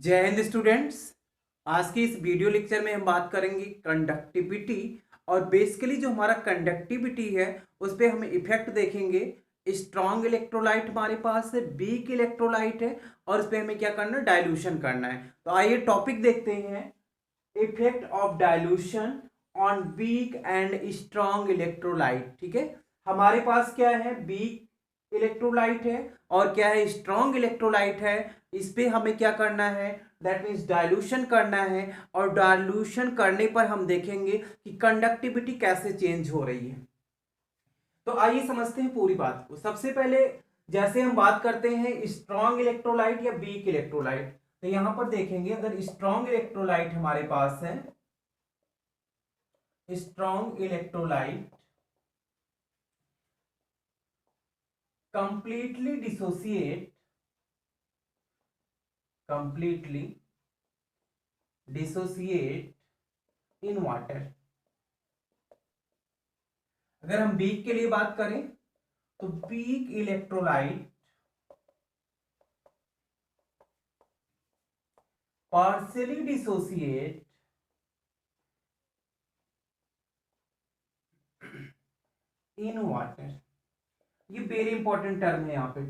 जय हिंद स्टूडेंट्स। आज के इस वीडियो लेक्चर में हम बात करेंगे कंडक्टिविटी और बेसिकली जो हमारा कंडक्टिविटी है उस पर हम इफेक्ट देखेंगे। स्ट्रॉन्ग इलेक्ट्रोलाइट हमारे पास है, वीक इलेक्ट्रोलाइट है और उस पर हमें क्या करना है, डाइल्यूशन करना है। तो आइए टॉपिक देखते हैं, effect of dilution on weak and strong electrolyte. ठीक है, हमारे पास क्या है, वीक इलेक्ट्रोलाइट है और क्या है, स्ट्रॉन्ग इलेक्ट्रोलाइट है। इस पे हमें क्या करना है, दैट मीन्स डाइल्यूशन करना है और डाइल्यूशन करने पर हम देखेंगे कि कंडक्टिविटी कैसे चेंज हो रही है। तो आइए समझते हैं पूरी बात को। सबसे पहले जैसे हम बात करते हैं स्ट्रॉन्ग इलेक्ट्रोलाइट या वीक इलेक्ट्रोलाइट, तो यहां पर देखेंगे अगर स्ट्रॉन्ग इलेक्ट्रोलाइट हमारे पास है, strong electrolyte completely dissociate in water। अगर हम वीक के लिए बात करें तो weak electrolyte partially dissociate in water. ये वेरी इंपॉर्टेंट टर्म है यहाँ पे।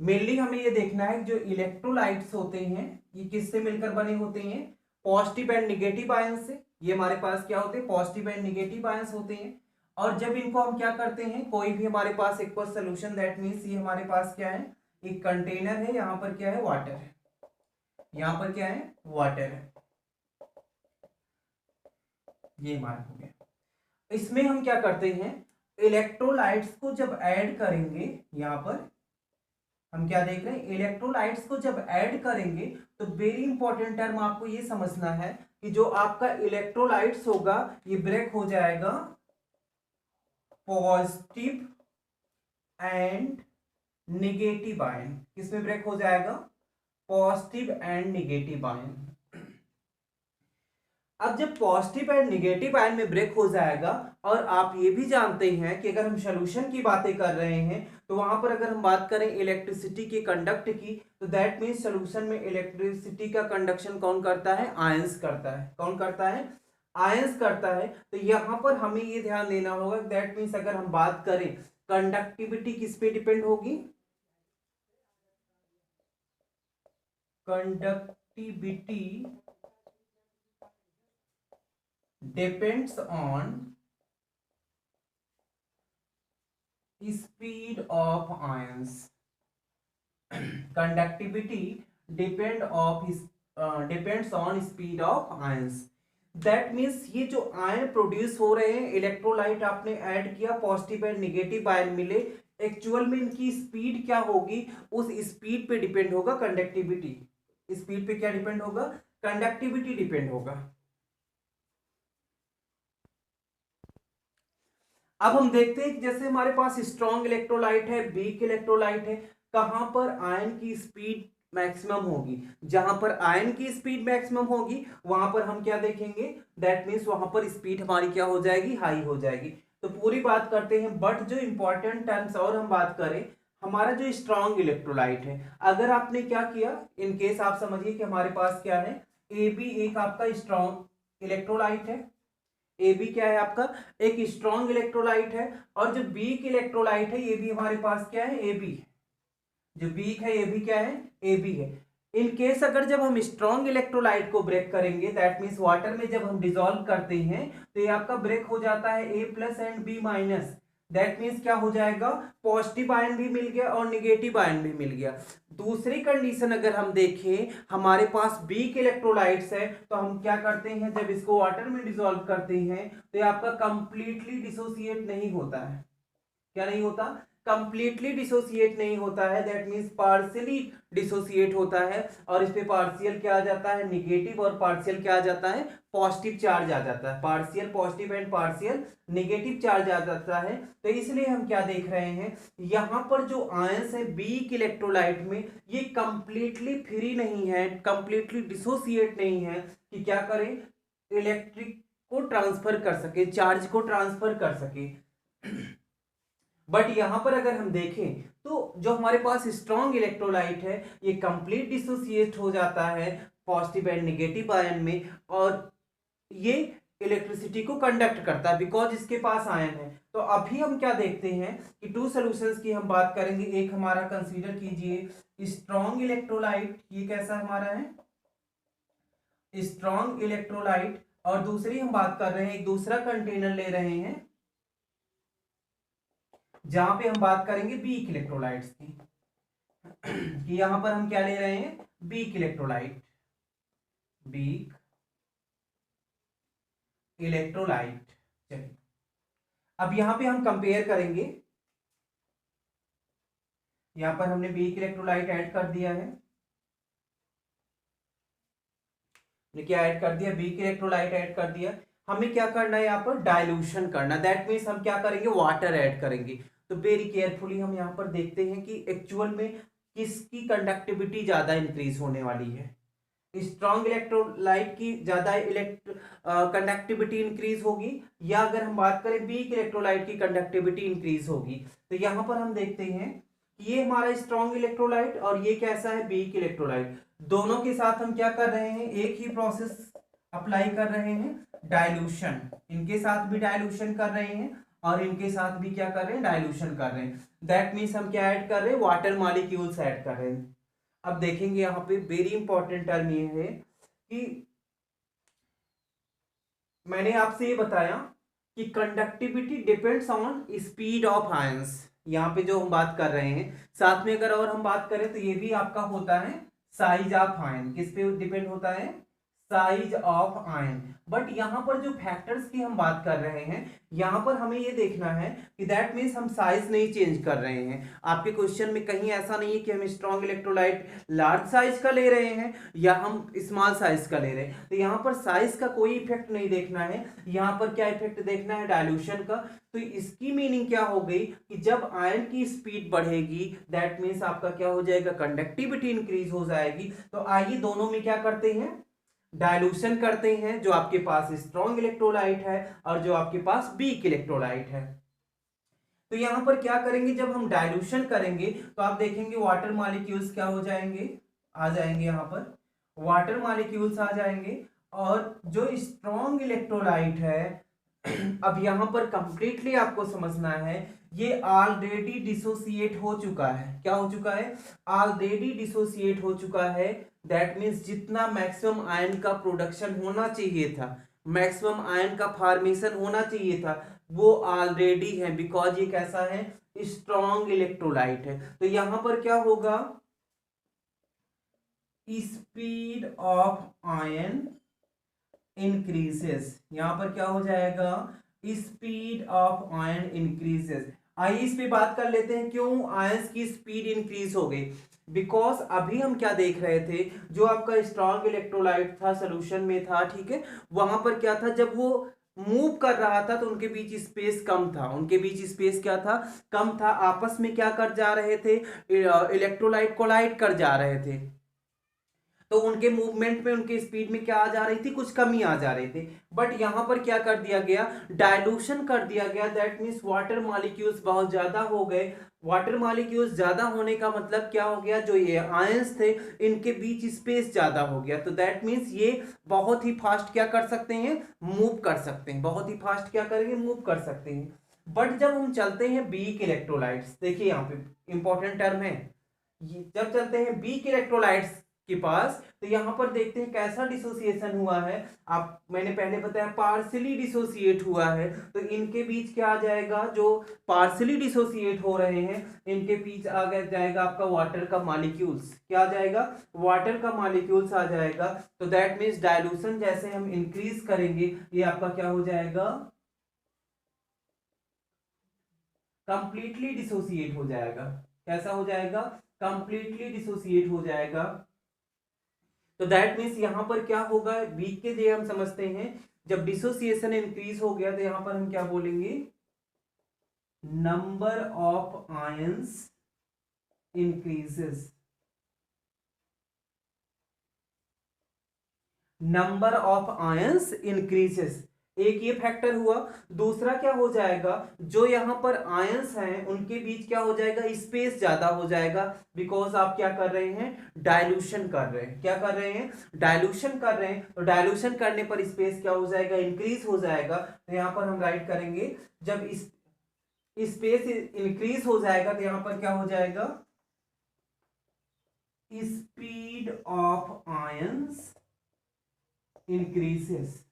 मेनली हमें ये देखना है जो इलेक्ट्रोलाइट्स होते हैं ये किससे मिलकर बने होते हैं, पॉजिटिव एंड निगेटिव आयन से। ये हमारे पास क्या होते हैं, पॉजिटिव एंड निगेटिव आयंस होते हैं। और जब इनको हम क्या करते हैं, कोई भी हमारे पास एक्वस सोल्यूशन, दैट मीन्स ये हमारे पास क्या है, एक कंटेनर है, यहाँ पर क्या है, वाटर है, यहाँ पर क्या है, वाटर है, ये हमारा हो गया। इसमें हम क्या करते हैं, इलेक्ट्रोलाइट्स को जब ऐड करेंगे, यहाँ पर हम क्या देख रहे हैं, इलेक्ट्रोलाइट्स को जब ऐड करेंगे तो वेरी इंपॉर्टेंट टर्म आपको ये समझना है कि जो आपका इलेक्ट्रोलाइट्स होगा ये ब्रेक हो जाएगा पॉजिटिव एंड निगेटिव आयन। किसमें ब्रेक हो जाएगा, पॉजिटिव एंड निगेटिव आयन। अब जब पॉजिटिव एंड निगेटिव आयन में ब्रेक हो जाएगा, और आप ये भी जानते हैं कि अगर हम सॉल्यूशन की बातें कर रहे हैं तो वहां पर अगर हम बात करें इलेक्ट्रिसिटी के कंडक्ट की, तो दैट मीन्स सॉल्यूशन में इलेक्ट्रिसिटी का कंडक्शन कौन करता है, आयंस करता है। कौन करता है, आयंस करता है। तो यहां पर हमें ये ध्यान देना होगा, दैट मीन्स अगर हम बात करें कंडक्टिविटी किस पे डिपेंड होगी, conductivity depends on speed of ions। conductivity depends on speed of ions। That means ये जो आयन प्रोड्यूस हो रहे हैं, इलेक्ट्रोलाइट आपने ऐड किया, पॉजिटिव एंड निगेटिव आयन मिले, एक्चुअल में इनकी स्पीड क्या होगी, उस स्पीड पे डिपेंड होगा कंडक्टिविटी। स्पीड पे क्या डिपेंड होगा, कंडक्टिविटी डिपेंड होगा। अब हम देखते हैं कि जैसे हमारे पास स्ट्रॉन्ग इलेक्ट्रोलाइट है, वीक इलेक्ट्रोलाइट है, कहां पर आयन की स्पीड मैक्सिमम होगी। जहां पर आयन की स्पीड मैक्सिमम होगी वहां पर हम क्या देखेंगे, दैट मीन्स वहां पर स्पीड हमारी क्या हो जाएगी, हाई हो जाएगी। तो पूरी बात करते हैं, बट जो इंपॉर्टेंट टर्म्स और हम बात करें, हमारा जो स्ट्रॉन्ग इलेक्ट्रोलाइट है, अगर आपने क्या किया, इन केस आप समझिए कि हमारे पास क्या है, ए बी एक आपका स्ट्रॉन्ग इलेक्ट्रोलाइट है, ए बी क्या है आपका, एक स्ट्रॉन्ग इलेक्ट्रोलाइट है। और जो वीक इलेक्ट्रोलाइट है ये भी हमारे पास क्या है, ए बी है। जो वीक है ये भी क्या है, ए बी है। इन केस अगर जब हम स्ट्रॉन्ग इलेक्ट्रोलाइट को ब्रेक करेंगे, दैट मीन्स वाटर में जब हम डिसॉल्व करते हैं तो ये आपका ब्रेक हो जाता है A plus and B minus. That means क्या हो जाएगा, पॉजिटिव आयन भी मिल गया और निगेटिव आयन भी मिल गया। दूसरी कंडीशन अगर हम देखें, हमारे पास वीक इलेक्ट्रोलाइट्स है, तो हम क्या करते हैं, जब इसको वाटर में डिसॉल्व करते हैं तो ये आपका कंप्लीटली डिसोसिएट नहीं होता है। क्या नहीं होता, कंप्लीटली डिसोसिएट नहीं होता है, दैट मीन्स पार्शियली डिसोसिएट होता है। और इस पे पार्शियल क्या आ जाता है, निगेटिव, और पार्शियल क्या आ जाता है, पॉजिटिव चार्ज आ जाता है। Partial positive and partial negative charge आ जाता है। तो इसलिए हम क्या देख रहे हैं, यहां पर जो आयंस है वीक इलेक्ट्रोलाइट में, ये कंप्लीटली फ्री नहीं है, कंप्लीटली डिसोसिएट नहीं है कि क्या करें, इलेक्ट्रिक को ट्रांसफर कर सके, चार्ज को ट्रांसफर कर सके। बट यहां पर अगर हम देखें तो जो हमारे पास स्ट्रॉन्ग इलेक्ट्रोलाइट है ये कंप्लीट डिसोसिएट हो जाता है पॉजिटिव एंड नेगेटिव आयन में, और ये इलेक्ट्रिसिटी को कंडक्ट करता है बिकॉज इसके पास आयन है। तो अभी हम क्या देखते हैं कि टू सॉल्यूशंस की हम बात करेंगे। एक हमारा कंसीडर कीजिए स्ट्रॉन्ग इलेक्ट्रोलाइट, ये कैसा हमारा है स्ट्रॉन्ग इलेक्ट्रोलाइट, और दूसरी हम बात कर रहे हैं एक दूसरा कंटेनर ले रहे हैं जहां पे हम बात करेंगे वीक इलेक्ट्रोलाइट्स की कि यहां पर हम क्या ले रहे हैं वीक इलेक्ट्रोलाइट, वीक इलेक्ट्रोलाइट। चलिए अब यहां पे हम कंपेयर करेंगे, यहां पर हमने वीक इलेक्ट्रोलाइट ऐड कर दिया है, क्या ऐड कर दिया वीक इलेक्ट्रोलाइट ऐड कर दिया। हमें क्या करना है यहाँ पर डाइल्यूशन करना, दैट मीन्स हम क्या करेंगे वाटर ऐड करेंगे। तो वेरी केयरफुली हम यहाँ पर देखते हैं कि एक्चुअल में किसकी कंडक्टिविटी ज्यादा इंक्रीज होने वाली है। स्ट्रॉन्ग इलेक्ट्रोलाइट की ज्यादा कंडक्टिविटी इंक्रीज होगी, या अगर हम बात करें वीक इलेक्ट्रोलाइट की कंडक्टिविटी इंक्रीज होगी। तो यहां पर हम देखते हैं कि ये हमारा स्ट्रॉन्ग इलेक्ट्रोलाइट और ये कैसा है वीक इलेक्ट्रोलाइट, दोनों के साथ हम क्या कर रहे हैं एक ही प्रोसेस अप्लाई कर रहे हैं डाइल्यूशन, इनके साथ भी डाइल्यूशन कर रहे हैं और इनके साथ भी क्या कर रहे हैं डाइल्यूशन कर रहे हैं। दैट मीन्स हम क्या ऐड कर रहे हैं वाटर मॉलिक्यूल्स ऐड कर रहे हैं। अब देखेंगे यहां पे वेरी इंपॉर्टेंट टर्म ये है कि मैंने आपसे ये बताया कि conductivity depends on speed of ions, यहाँ पे जो हम बात कर रहे हैं। साथ में अगर और हम बात करें तो ये भी आपका होता है साइज ऑफ आयन, किस पे डिपेंड होता है साइज ऑफ आयन। बट यहां पर जो फैक्टर्स की हम बात कर रहे हैं यहां पर हमें ये देखना है कि दैट मीन्स हम साइज नहीं चेंज कर रहे हैं। आपके क्वेश्चन में कहीं ऐसा नहीं है कि हम स्ट्रॉन्ग इलेक्ट्रोलाइट लार्ज साइज का ले रहे हैं या हम स्मॉल साइज का ले रहे हैं, तो यहाँ पर साइज का कोई इफेक्ट नहीं देखना है, यहाँ पर क्या इफेक्ट देखना है डाइल्यूशन का। तो इसकी मीनिंग क्या हो गई कि जब आयन की स्पीड बढ़ेगी दैट मीन्स आपका क्या हो जाएगा कंडक्टिविटी इंक्रीज हो जाएगी। तो आइए दोनों में क्या करते हैं डाइल्यूशन करते हैं, जो आपके पास स्ट्रॉन्ग इलेक्ट्रोलाइट है और जो आपके पास वीक इलेक्ट्रोलाइट है। तो यहां पर क्या करेंगे जब हम डाइल्यूशन करेंगे तो आप देखेंगे वाटर मॉलिक्यूल्स क्या हो जाएंगे आ जाएंगे, यहां पर वाटर मॉलिक्यूल्स आ जाएंगे। और जो स्ट्रॉन्ग इलेक्ट्रोलाइट है अब यहां पर कंप्लीटली आपको समझना है ये ऑलरेडी डिसोसिएट हो चुका है। क्या हो चुका है ऑलरेडी डिसोसिएट हो चुका है। दैट मीन्स जितना मैक्सिमम आयन का प्रोडक्शन होना चाहिए था, मैक्सिमम आयन का फॉर्मेशन होना चाहिए था, वो ऑलरेडी है बिकॉज ये कैसा है स्ट्रॉन्ग इलेक्ट्रोलाइट है। तो यहां पर क्या होगा स्पीड ऑफ आयन इंक्रीजेस, यहां पर क्या हो जाएगा स्पीड ऑफ आयन इंक्रीजेस। आइए इस पे बात कर लेते हैं क्यों आयंस की स्पीड इंक्रीज हो गई। बिकॉज अभी हम क्या देख रहे थे जो आपका स्ट्रॉन्ग इलेक्ट्रोलाइट था सोल्यूशन में था, ठीक है, वहां पर क्या था जब वो मूव कर रहा था तो उनके बीच स्पेस कम था, उनके बीच स्पेस क्या था कम था, आपस में क्या कर जा रहे थे इलेक्ट्रोलाइट कोलाइड कर जा रहे थे। तो उनके मूवमेंट में उनके स्पीड में क्या आ जा रही थी कुछ कमी आ जा रही थी। बट यहां पर क्या कर दिया गया डाइल्यूशन कर दिया गया। दैट मीन्स वाटर मॉलिक्यूल्स बहुत ज्यादा हो गए। वाटर मॉलिक्यूल्स ज्यादा होने का मतलब क्या हो गया जो ये आयंस थे इनके बीच स्पेस ज्यादा हो गया। तो दैट मीन्स ये बहुत ही फास्ट क्या कर सकते हैं मूव कर सकते हैं, बहुत ही फास्ट क्या करेंगे मूव कर सकते हैं। बट जब हम चलते हैं वीक इलेक्ट्रोलाइट्स, देखिए यहाँ पे इंपॉर्टेंट टर्म है, जब चलते हैं वीक इलेक्ट्रोलाइट्स के पास तो यहां पर देखते हैं कैसा डिसोसिएशन हुआ है। आप मैंने पहले बताया पार्शियली डिसोसिएट हुआ है, तो इनके बीच क्या आ जाएगा जो पार्शियली डिसोसिएट हो रहे हैं इनके बीच आ जाएगा आपका वाटर का मॉलिक्यूल्स, क्या आ जाएगा वाटर का मॉलिक्यूल्स आ जाएगा। तो दैट मीन्स डाइल्यूशन जैसे हम इंक्रीज करेंगे ये आपका क्या हो जाएगा कंप्लीटली डिसोसिएट हो जाएगा। कैसा हो जाएगा कंप्लीटली डिसोसिएट हो जाएगा। तो दैट मीन्स यहां पर क्या होगा वीक के लिए हम समझते हैं जब डिसोसिएशन इंक्रीज हो गया तो यहां पर हम क्या बोलेंगे number of ions increases, number of ions increases. एक ये फैक्टर हुआ। दूसरा क्या हो जाएगा, जो यहां पर आयंस हैं उनके बीच क्या हो जाएगा, स्पेस ज्यादा हो जाएगा, बिकॉज आप क्या कर रहे हैं, डायल्यूशन कर रहे हैं। क्या कर रहे हैं, डायल्यूशन कर रहे हैं। तो डायल्यूशन करने पर स्पेस क्या हो जाएगा, इंक्रीज हो जाएगा। तो यहां पर हम राइट करेंगे, जब स्पेस इंक्रीज हो जाएगा तो यहां पर क्या हो जाएगा, speed of ions increases.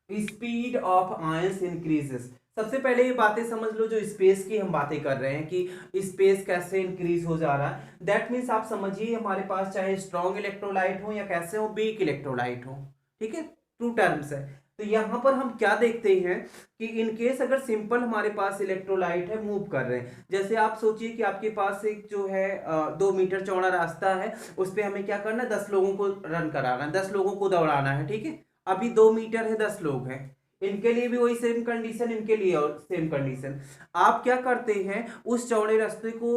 Speed of ions increases. सबसे पहले ये बातें समझ लो, जो स्पेस की हम बातें कर रहे हैं कि स्पेस कैसे इंक्रीज हो जा रहा है। दैट मीन्स आप समझिए हमारे पास चाहे स्ट्रॉन्ग इलेक्ट्रोलाइट हो या कैसे हो, वीक इलेक्ट्रोलाइट हो, ठीक है, टू टर्म्स है। तो यहां पर हम क्या देखते हैं कि इनकेस अगर सिंपल हमारे पास इलेक्ट्रोलाइट है, मूव कर रहे हैं, जैसे आप सोचिए कि आपके पास एक जो है 2 मीटर चौड़ा रास्ता है, उस पर हमें क्या करना है, 10 लोगों को रन कराना है, 10 लोगों को दौड़ाना है, ठीक है। अभी 2 मीटर है, 10 लोग हैं, इनके लिए भी वही सेम कंडीशन, इनके लिए और सेम कंडीशन। आप क्या करते हैं, उस चौड़े रास्ते को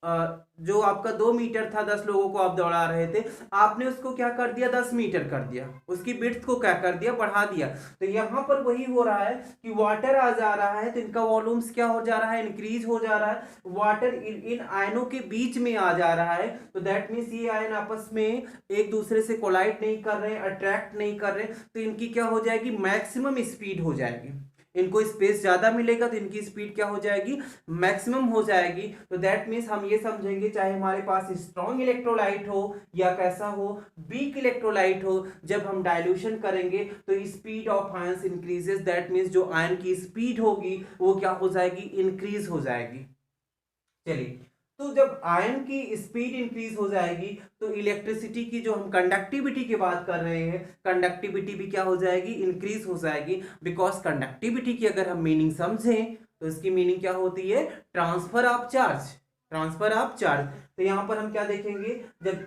जो आपका 2 मीटर था, 10 लोगों को आप दौड़ा रहे थे, आपने उसको क्या कर दिया, 10 मीटर कर दिया, उसकी विड्थ को क्या कर दिया, बढ़ा दिया। तो यहां पर वही हो रहा है कि वाटर आ जा रहा है, तो इनका वॉल्यूम्स क्या हो जा रहा है, इंक्रीज हो जा रहा है। वाटर इन आयनों के बीच में आ जा रहा है, तो दैट मीन्स ये आयन आपस में एक दूसरे से कोलाइड नहीं कर रहे, अट्रैक्ट नहीं कर रहे, तो इनकी क्या हो जाएगी, मैक्सिमम स्पीड हो जाएगी। इनको स्पेस ज्यादा मिलेगा तो इनकी स्पीड क्या हो जाएगी, मैक्सिमम हो जाएगी। तो दैट मीन्स हम ये समझेंगे, चाहे हमारे पास स्ट्रॉन्ग इलेक्ट्रोलाइट हो या कैसा हो, वीक इलेक्ट्रोलाइट हो, जब हम डाइल्यूशन करेंगे तो speed of ions increases. That means जो आयन की स्पीड होगी वो क्या हो जाएगी, इंक्रीज हो जाएगी। चलिए, तो जब आयन की स्पीड इंक्रीज हो जाएगी तो इलेक्ट्रिसिटी की जो हम कंडक्टिविटी की बात कर रहे हैं, कंडक्टिविटी भी क्या हो जाएगी, इंक्रीज हो जाएगी। बिकॉज कंडक्टिविटी की अगर हम मीनिंग समझें तो इसकी मीनिंग क्या होती है, transfer of charge, transfer of charge. तो यहां पर हम क्या देखेंगे, जब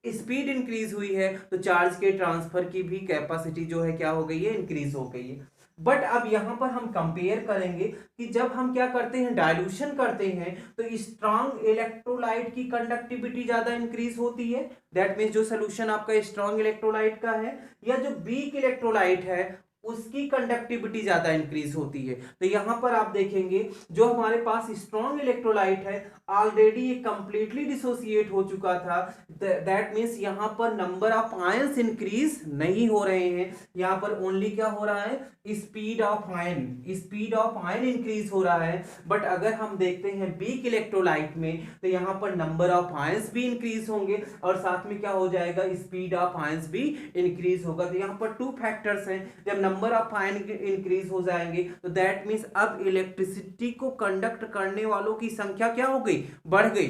स्पीड इंक्रीज हुई है तो चार्ज के ट्रांसफर की भी कैपेसिटी जो है क्या हो गई है, इंक्रीज हो गई है। बट अब यहां पर हम कंपेयर करेंगे कि जब हम क्या करते हैं, डाइल्यूशन करते हैं, तो स्ट्रॉन्ग इलेक्ट्रोलाइट की कंडक्टिविटी ज्यादा इंक्रीज होती है। दैट मीन्स जो सोल्यूशन आपका स्ट्रॉन्ग इलेक्ट्रोलाइट का है या जो वीक इलेक्ट्रोलाइट है उसकी कंडक्टिविटी ज्यादा इंक्रीज होती है। तो यहां पर आप देखेंगे जो हमारे पास स्ट्रॉन्ग इलेक्ट्रोलाइट है ऑलरेडी ये कंप्लीटली डिसोसिएट हो चुका था। दैट मीन्स यहां पर नंबर ऑफ आयंस इंक्रीज नहीं हो रहे हैं, यहां पर ओनली क्या हो रहा है, speed of ion, speed of ion increase हो रहा है। बट अगर हम देखते हैं वीक इलेक्ट्रोलाइट में तो यहां पर नंबर ऑफ आयंस भी इंक्रीज होंगे और साथ में क्या हो जाएगा, स्पीड ऑफ आयंस भी इंक्रीज होगा। तो यहां पर 2 फैक्टर्स हैं। जब नंबर ऑफ आयन इंक्रीज हो जाएंगे तो दैट मीन्स अब इलेक्ट्रिसिटी को कंडक्ट करने वालों की संख्या क्या हो गई, बढ़ गई।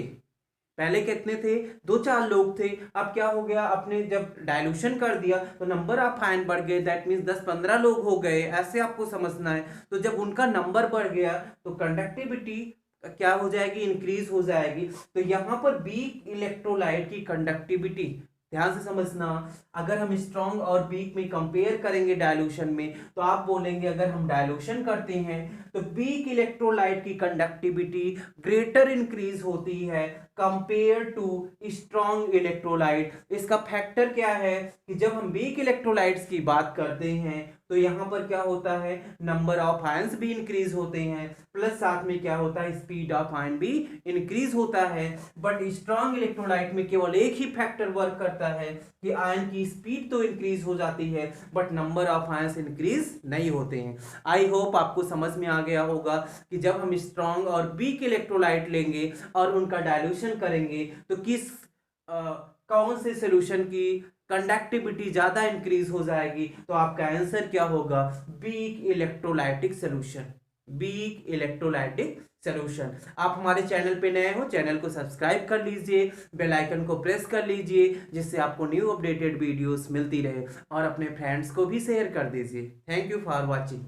पहले कितने थे, 2-4 लोग थे, अब क्या हो गया, अपने जब डाइल्यूशन कर दिया तो नंबर ऑफ आयन बढ़ गए, दैट मीन्स 10-15 लोग हो गए, ऐसे आपको समझना है। तो जब उनका नंबर बढ़ गया तो कंडक्टिविटी क्या हो जाएगी, इंक्रीज हो जाएगी। तो यहां पर वीक इलेक्ट्रोलाइट की कंडक्टिविटी, ध्यान से समझना, अगर हम स्ट्रॉन्ग और वीक में कंपेयर करेंगे डाइल्यूशन में, तो आप बोलेंगे अगर हम डाइल्यूशन करते हैं तो वीक इलेक्ट्रोलाइट की कंडक्टिविटी ग्रेटर इंक्रीज होती है कंपेयर टू स्ट्रॉन्ग इलेक्ट्रोलाइट। इसका फैक्टर क्या है कि जब हम वीक इलेक्ट्रोलाइट्स की बात करते हैं तो यहां पर क्या होता है, नंबर ऑफ आयंस भी इंक्रीज होते हैं, प्लस साथ में क्या होता है, स्पीड ऑफ आयन भी इंक्रीज होता है। बट स्ट्रॉन्ग इलेक्ट्रोलाइट में केवल एक ही फैक्टर वर्क करता है कि आयन की स्पीड तो इंक्रीज हो जाती है but number of ions increase नहीं होते हैं। आई होप आपको समझ में आ गया होगा कि जब हम स्ट्रॉन्ग और वीक इलेक्ट्रोलाइट लेंगे और उनका डाइल्यूशन करेंगे तो किस कौन से सॉल्यूशन की कंडक्टिविटी ज्यादा इंक्रीज हो जाएगी, तो आपका आंसर क्या होगा, weak electrolytic solution, weak electrolytic solution. आप हमारे चैनल पे नए हो, चैनल को सब्सक्राइब कर लीजिए, बेल आइकन को प्रेस कर लीजिए जिससे आपको न्यू अपडेटेड वीडियोस मिलती रहे और अपने फ्रेंड्स को भी शेयर कर दीजिए। Thank you for watching.